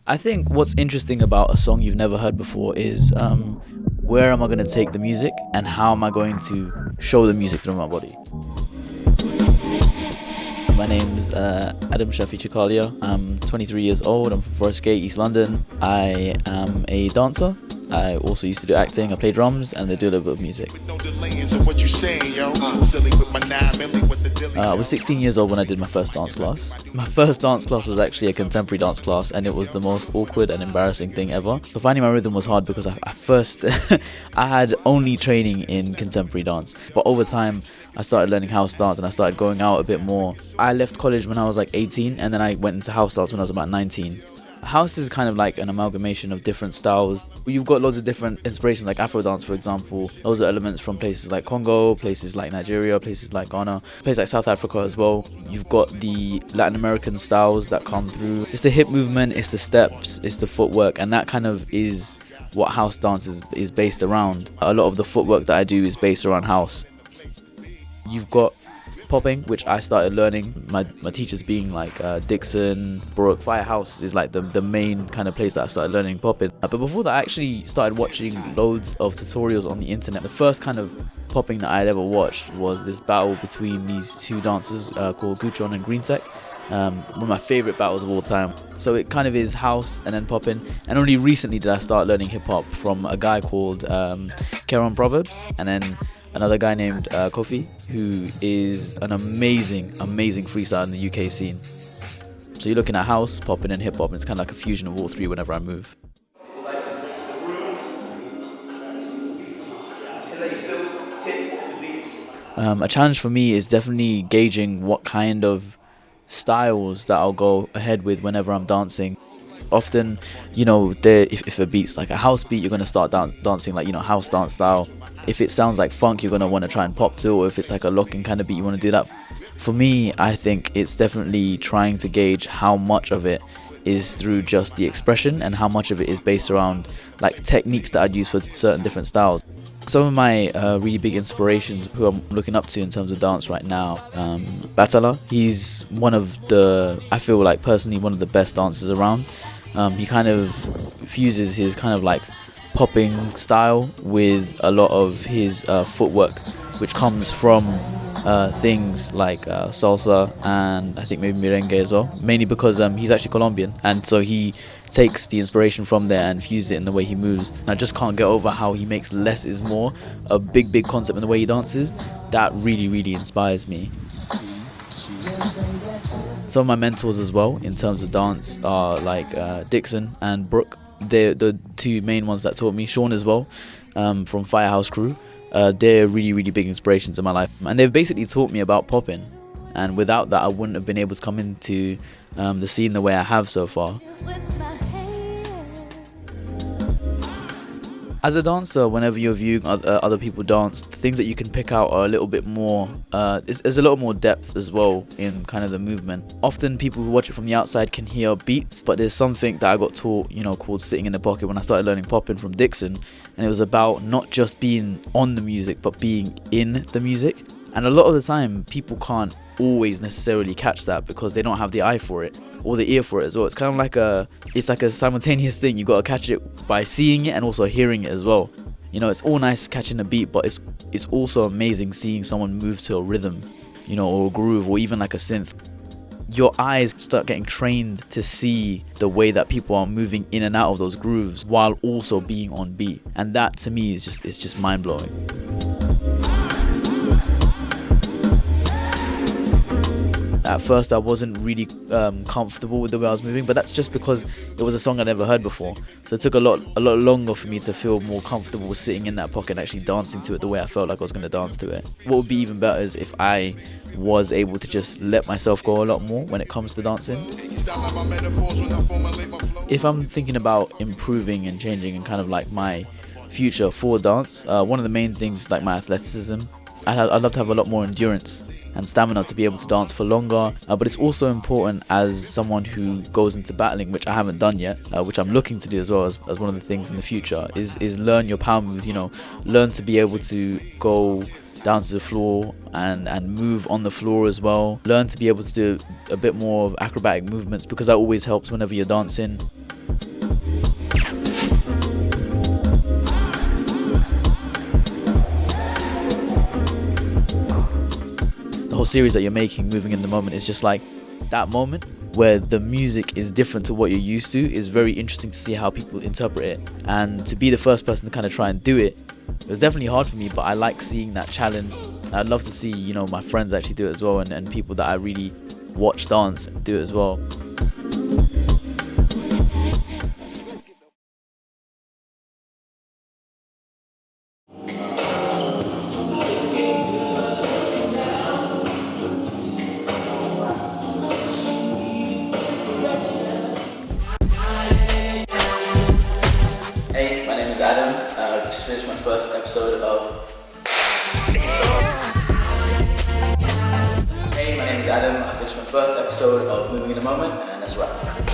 I think what's interesting about a song you've never heard before is where am I going to take the music and how am I going to show the music through my body. My name's Adam Shafi Chikalia. I'm 23 years old. I'm from Forest Gate, East London. I am a dancer. I also used to do acting. I play drums and I do a little bit of music. I was 16 years old when I did my first dance class. My first dance class was actually a contemporary dance class, and it was the most awkward and embarrassing thing ever. So finding my rhythm was hard because I first I had only training in contemporary dance, but over time I started learning house dance and I started going out a bit more. I left college when I was like 18, and then I went into house dance when I was about 19. House is kind of like an amalgamation of different styles. You've got loads of different inspirations, like Afro dance, for example. Those are elements from places like Congo, places like Nigeria, places like Ghana, places like South Africa as well. You've got the Latin American styles that come through. It's the hip movement, it's the steps, it's the footwork, and that kind of is what house dance is based around. A lot of the footwork that I do is based around house. You've got popping, which I started learning, my teachers being like Dixon, Brooke. Firehouse is like the main kind of place that I started learning popping. But before that, I actually started watching loads of tutorials on the internet. The first kind of popping that I'd ever watched was this battle between these two dancers called Guchon and Green Tech. One of my favorite battles of all time. So it kind of is house and then popping. And only recently did I start learning hip hop from a guy called Keron Proverbs, and then another guy named Kofi, who is an amazing freestyler in the UK scene. So you're looking at house, popping, and hip hop, and it's kind of like a fusion of all three whenever I move. A challenge for me is definitely gauging what kind of styles that I'll go ahead with whenever I'm dancing. Often, if a beat's like a house beat, you're going to start dancing like, house dance style. If it sounds like funk, you're going to want to try and pop to, or if it's like a locking kind of beat, you want to do that. For me, I think it's definitely trying to gauge how much of it is through just the expression and how much of it is based around like techniques that I'd use for certain different styles. Some of my really big inspirations who I'm looking up to in terms of dance right now, Batala. He's I feel like personally one of the best dancers around. He kind of fuses his kind of like popping style with a lot of his footwork, which comes from things like salsa and I think maybe merengue as well, mainly because he's actually Colombian, and so he takes the inspiration from there and fuses it in the way he moves. And I just can't get over how he makes less is more a big concept in the way he dances. That really inspires me. Some of my mentors as well in terms of dance are like Dixon and Brooke. They're the two main ones that taught me. Sean as well, from Firehouse Crew. They're really big inspirations in my life, and they've basically taught me about popping, and without that I wouldn't have been able to come into the scene the way I have so far. As a dancer, whenever you're viewing other people dance, the things that you can pick out are a little bit more, there's a lot more depth as well in kind of the movement. Often people who watch it from the outside can hear beats, but there's something that I got taught, called sitting in the pocket when I started learning popping from Dixon, and it was about not just being on the music, but being in the music. And a lot of the time, people can't always necessarily catch that because they don't have the eye for it or the ear for it as well. It's kind of like a simultaneous thing. You got to catch it by seeing it and also hearing it as well. It's all nice catching a beat, but it's also amazing seeing someone move to a rhythm, or a groove, or even like a synth. Your eyes start getting trained to see the way that people are moving in and out of those grooves while also being on beat, and that to me is just mind blowing. At first I wasn't really comfortable with the way I was moving, but that's just because it was a song I'd never heard before. So it took a lot longer for me to feel more comfortable sitting in that pocket and actually dancing to it the way I felt like I was going to dance to it. What would be even better is if I was able to just let myself go a lot more when it comes to dancing. If I'm thinking about improving and changing and kind of like my future for dance, one of the main things is like my athleticism. I'd love to have a lot more endurance and stamina to be able to dance for longer, but it's also important as someone who goes into battling, which I haven't done yet, which I'm looking to do as well as one of the things in the future, is learn your power moves, learn to be able to go down to the floor and move on the floor as well. Learn to be able to do a bit more of acrobatic movements, because that always helps whenever you're dancing. The whole series that you're making, Moving in the Moment, is just like that moment where the music is different to what you're used to. Is very interesting to see how people interpret it, and to be the first person to kind of try and do it was definitely hard for me, but I like seeing that challenge. I'd love to see, you know, my friends actually do it as well, and people that I really watch dance do it as well. Hey, my name is Adam. I just finished my first episode of... Hey, my name is Adam. I finished my first episode of Moving in a Moment, and that's a wrap.